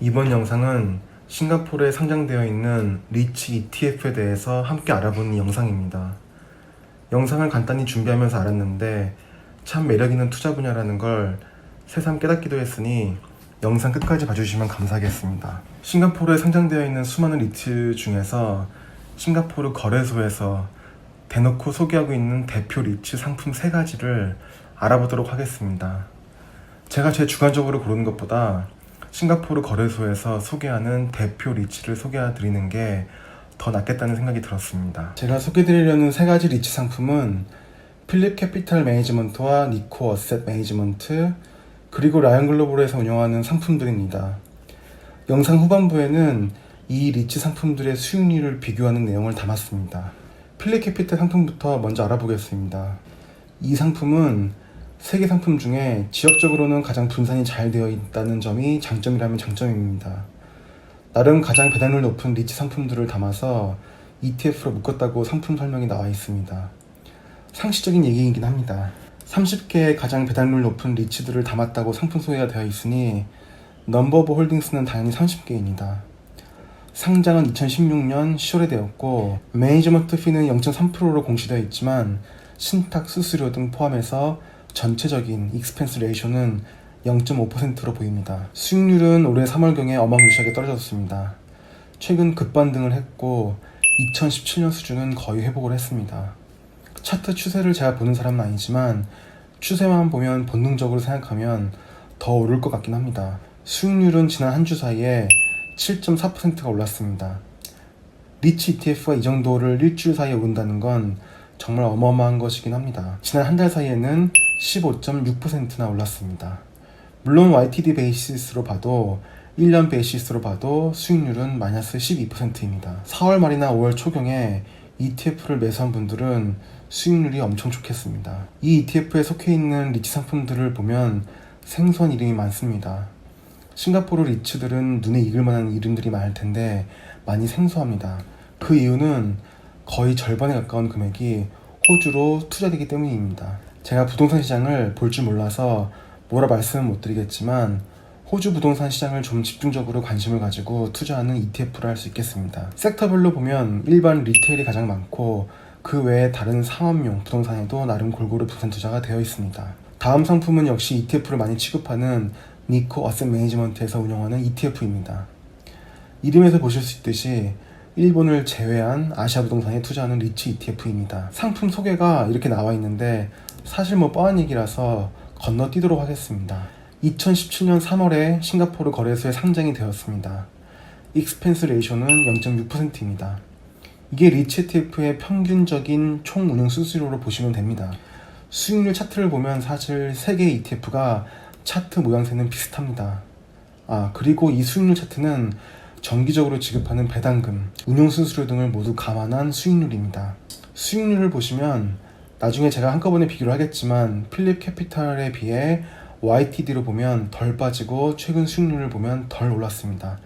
이번 영상은 싱가포르에 상장되어 있는 리치 ETF에 대해서 함께 알아보는 영상입니다. 영상을 간단히 준비하면서 알았는데 참 매력있는 투자 분야라는 걸 새삼 깨닫기도 했으니 영상 끝까지 봐주시면 감사하겠습니다. 싱가포르에 상장되어 있는 수많은 리츠 중에서 싱가포르 거래소에서 대놓고 소개하고 있는 대표 리츠 상품 3가지를 알아보도록 하겠습니다. 제가 제 주관적으로 고르는 것보다 싱가포르 거래소에서 소개하는 대표 리츠를 소개해드리는 게 더 낫겠다는 생각이 들었습니다. 제가 소개해드리려는 3가지 리츠 상품은 필립 캐피탈 매니지먼트와 니코 어셋 매니지먼트 그리고 라이언 글로벌에서 운영하는 상품들입니다. 영상 후반부에는 이 리츠 상품들의 수익률을 비교하는 내용을 담았습니다. 필립 캐피탈 상품부터 먼저 알아보겠습니다. 이 상품은 세계 상품 중에 지역적으로는 가장 분산이 잘 되어 있다는 점이 장점이라면 장점입니다. 나름 가장 배당률 높은 리츠 상품들을 담아서 ETF로 묶었다고 상품 설명이 나와 있습니다. 상식적인 얘기이긴 합니다. 30개의 가장 배당률 높은 리츠들을 담았다고 상품 소개가 되어 있으니 넘버 오브 홀딩스는 당연히 30개입니다. 상장은 2016년 10월에 되었고 매니지먼트 피는 0.3%로 공시되어 있지만 신탁, 수수료 등 포함해서 전체적인 익스펜스 레이쇼는 0.5%로 보입니다. 수익률은 올해 3월경에 어마무시하게 떨어졌습니다. 최근 급반등을 했고 2017년 수준은 거의 회복을 했습니다. 차트 추세를 제가 보는 사람은 아니지만 추세만 보면 본능적으로 생각하면 더 오를 것 같긴 합니다. 수익률은 지난 한 주 사이에 7.4%가 올랐습니다. 리치 ETF가 이 정도를 일주일 사이에 오른다는 건 정말 어마어마한 것이긴 합니다. 지난 한 달 사이에는 15.6%나 올랐습니다. 물론 YTD 베이시스로 봐도 1년 베이시스로 봐도 수익률은 마이너스 12%입니다. 4월 말이나 5월 초경에 ETF를 매수한 분들은 수익률이 엄청 좋겠습니다. 이 ETF에 속해 있는 리치 상품들을 보면 생소한 이름이 많습니다. 싱가포르 리츠들은 눈에 익을 만한 이름들이 많을 텐데 많이 생소합니다. 그 이유는 거의 절반에 가까운 금액이 호주로 투자되기 때문입니다. 제가 부동산 시장을 볼 줄 몰라서 뭐라 말씀은 못 드리겠지만 호주 부동산 시장을 좀 집중적으로 관심을 가지고 투자하는 ETF를 할 수 있겠습니다. 섹터별로 보면 일반 리테일이 가장 많고 그 외에 다른 상업용 부동산에도 나름 골고루 부동산 투자가 되어 있습니다. 다음 상품은 역시 ETF를 많이 취급하는 니코 어셋 매니지먼트에서 운영하는 ETF입니다. 이름에서 보실 수 있듯이 일본을 제외한 아시아 부동산에 투자하는 리치 ETF입니다. 상품 소개가 이렇게 나와 있는데 사실 뻔한 얘기라서 건너뛰도록 하겠습니다. 2017년 3월에 싱가포르 거래소에 상장이 되었습니다. 익스펜스 레이쇼는 0.6%입니다. 이게 리치 ETF의 평균적인 총 운용 수수료로 보시면 됩니다. 수익률 차트를 보면 사실 3개의 ETF가 차트 모양새는 비슷합니다. 그리고 이 수익률 차트는 정기적으로 지급하는 배당금, 운용 수수료 등을 모두 감안한 수익률입니다. 수익률을 보시면 나중에 제가 한꺼번에 비교를 하겠지만 필립 캐피탈에 비해 YTD로 보면 덜 빠지고 최근 수익률을 보면 덜 올랐습니다.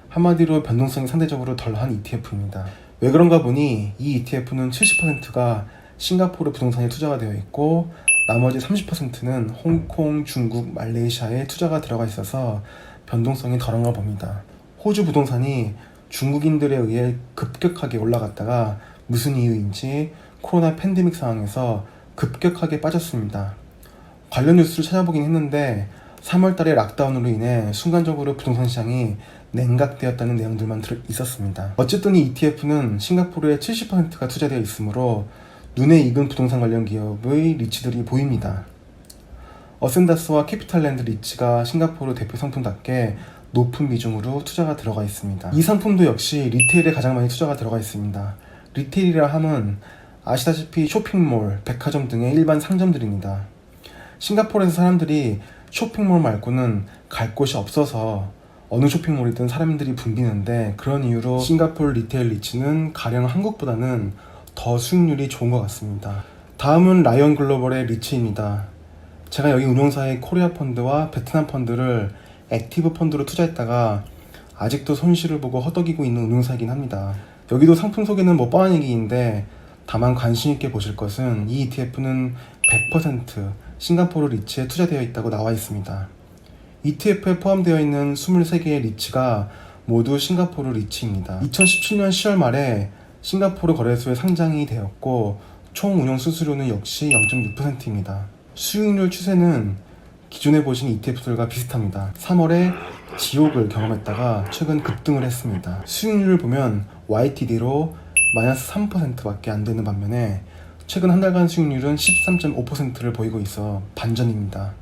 한마디로 변동성이 상대적으로 덜한 ETF입니다. 왜 그런가 보니 이 ETF는 70%가 싱가포르 부동산에 투자가 되어 있고 나머지 30%는 홍콩, 중국, 말레이시아에 투자가 들어가 있어서 변동성이 덜한가 봅니다. 호주 부동산이 중국인들에 의해 급격하게 올라갔다가 무슨 이유인지 코로나 팬데믹 상황에서 급격하게 빠졌습니다. 관련 뉴스를 찾아보긴 했는데 3월달에 락다운으로 인해 순간적으로 부동산 시장이 냉각되었다는 내용들만 있었습니다. 어쨌든 이 ETF는 싱가포르의 70%가 투자되어 있으므로 눈에 익은 부동산 관련 기업의 리츠들이 보입니다. 어센다스와 캐피탈랜드 리츠가 싱가포르 대표 상품답게 높은 비중으로 투자가 들어가 있습니다. 이 상품도 역시 리테일에 가장 많이 투자가 들어가 있습니다. 리테일이라 함은 아시다시피 쇼핑몰, 백화점 등의 일반 상점들입니다. 싱가포르에서 사람들이 쇼핑몰 말고는 갈 곳이 없어서 어느 쇼핑몰이든 사람들이 붐비는데 그런 이유로 싱가포르 리테일 리츠는 가령 한국보다는 더 수익률이 좋은 것 같습니다. 다음은 라이언 글로벌의 리츠입니다. 제가 여기 운용사의 코리아 펀드와 베트남 펀드를 액티브 펀드로 투자했다가 아직도 손실을 보고 허덕이고 있는 운용사이긴 합니다. 여기도 상품 소개는 뻔한 얘기인데 다만 관심 있게 보실 것은 이 ETF는 100% 싱가포르 리츠에 투자되어 있다고 나와 있습니다. ETF에 포함되어 있는 23개의 리츠가 모두 싱가포르 리츠입니다. 2017년 10월 말에 싱가포르 거래소에 상장이 되었고 총 운영 수수료는 역시 0.6%입니다. 수익률 추세는 기존에 보신 ETF들과 비슷합니다. 3월에 지옥을 경험했다가 최근 급등을 했습니다. 수익률을 보면 YTD로 마이너스 3%밖에 안 되는 반면에 최근 한 달간 수익률은 13.5%를 보이고 있어 반전입니다.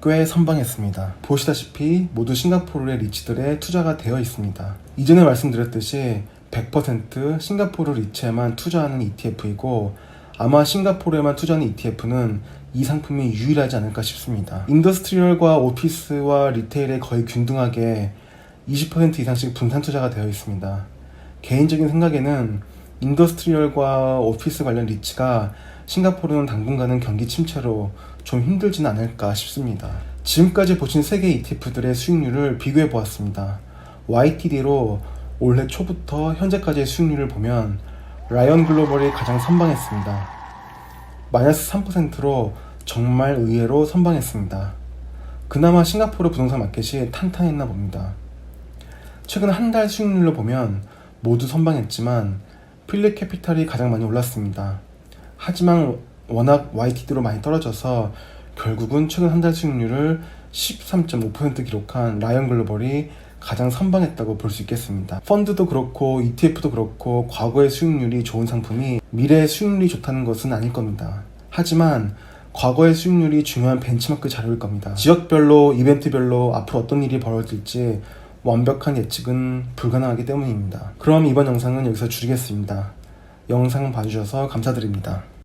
꽤 선방했습니다. 보시다시피 모두 싱가포르의 리츠들에 투자가 되어 있습니다. 이전에 말씀드렸듯이 100% 싱가포르 리츠에만 투자하는 ETF이고 아마 싱가포르에만 투자하는 ETF는 이 상품이 유일하지 않을까 싶습니다. 인더스트리얼과 오피스와 리테일에 거의 균등하게 20% 이상씩 분산 투자가 되어 있습니다. 개인적인 생각에는 인더스트리얼과 오피스 관련 리츠가 싱가포르는 당분간은 경기 침체로 좀 힘들진 않을까 싶습니다. 지금까지 보신 3개 ETF들의 수익률을 비교해 보았습니다. YTD로 올해 초부터 현재까지의 수익률을 보면 라이언 글로벌이 가장 선방했습니다. 마이너스 3%로 정말 의외로 선방했습니다. 그나마 싱가포르 부동산 마켓이 탄탄했나 봅니다. 최근 한 달 수익률로 보면 모두 선방했지만 필립 캐피탈이 가장 많이 올랐습니다. 하지만 워낙 YTD로 많이 떨어져서 결국은 최근 한 달 수익률을 13.5% 기록한 라이언 글로벌이 가장 선방했다고 볼 수 있겠습니다. 펀드도 그렇고 ETF도 그렇고 과거의 수익률이 좋은 상품이 미래의 수익률이 좋다는 것은 아닐 겁니다. 하지만 과거의 수익률이 중요한 벤치마크 자료일 겁니다. 지역별로 이벤트별로 앞으로 어떤 일이 벌어질지 완벽한 예측은 불가능하기 때문입니다. 그럼 이번 영상은 여기서 줄이겠습니다. 영상 봐주셔서 감사드립니다.